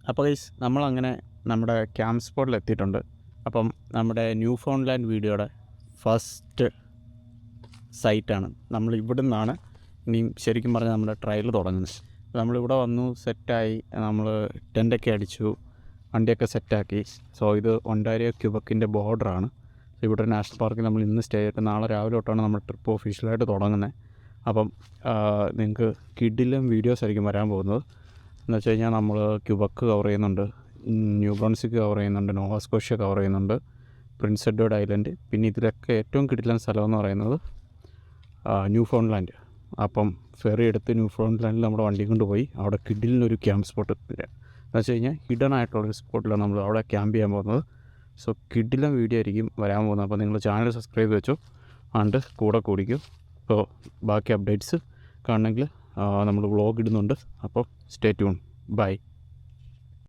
അപ്പോൾ ഗൈസ് നമ്മളങ്ങനെ നമ്മുടെ ക്യാമ്പ് സ്പോട്ടിൽ എത്തിയിട്ടുണ്ട്. അപ്പം നമ്മുടെ ന്യൂ ഫൗണ്ട് ലാൻഡ് വീഡിയോയുടെ ഫസ്റ്റ് സൈറ്റാണ്. നമ്മൾ ഇവിടെ നിന്നാണ് ഇനിയും ശരിക്കും പറഞ്ഞാൽ നമ്മുടെ ട്രയൽ തുടങ്ങുന്നത്. നമ്മളിവിടെ വന്നു, സെറ്റായി, നമ്മൾ ടെൻ്റൊക്കെ അടിച്ചു, വണ്ടിയൊക്കെ സെറ്റാക്കി. സോ ഇത് ഒണ്ടാരിയോ ക്യൂബക്കിൻ്റെ ബോർഡറാണ്. ഇവിടെ നാഷണൽ പാർക്കിൽ നമ്മൾ ഇന്ന് സ്റ്റേ ചെയ്തിട്ട് നാളെ രാവിലെ തൊട്ടാണ് നമ്മൾ ട്രിപ്പ് ഒഫീഷ്യലായിട്ട് തുടങ്ങുന്നത്. അപ്പം നിങ്ങൾക്ക് കിഡിലും വീഡിയോസ് ആയിരിക്കും വരാൻ പോകുന്നത്. എന്ന് വെച്ച് കഴിഞ്ഞാൽ നമ്മൾ ക്യൂബക്ക് കവർ ചെയ്യുന്നുണ്ട്, ന്യൂ ബ്രൺസിക്ക് കവർ ചെയ്യുന്നുണ്ട്, നോവ സ്കോഷ്യ കവർ ചെയ്യുന്നുണ്ട്, പ്രിൻസ് എഡ്വേർഡ് ഐലൻഡ്, പിന്നെ ഇതിലൊക്കെ ഏറ്റവും കിടിലൻ സ്ഥലം എന്ന് പറയുന്നത് ന്യൂ ഫൗണ്ട് ലാൻഡ്. അപ്പം ഫെറി എടുത്ത് ന്യൂ ഫൗണ്ട് ലാൻഡിൽ നമ്മുടെ വണ്ടി കൊണ്ടുപോയി അവിടെ കിഡിലിനൊരു ക്യാമ്പ് സ്പോട്ട് എന്ന് വെച്ച് കഴിഞ്ഞാൽ ഹിഡൻ ആയിട്ടുള്ളൊരു സ്പോട്ടിലാണ് നമ്മൾ അവിടെ ക്യാമ്പ് ചെയ്യാൻ പോകുന്നത്. സോ കിഡിലും വീഡിയോ ആയിരിക്കും വരാൻ പോകുന്നത്. അപ്പോൾ നിങ്ങൾ ചാനൽ സബ്സ്ക്രൈബ് വെച്ചോ, ആണ്ട് കൂടെ കൂടിക്കും. അപ്പോൾ ബാക്കി അപ്ഡേറ്റ്സ് കാണണമെങ്കിൽ നമ്മൾ വ്ളോഗ് ഇടുന്നുണ്ട്. അപ്പോൾ സ്റ്റേ ട്യൂൺ. ബൈ.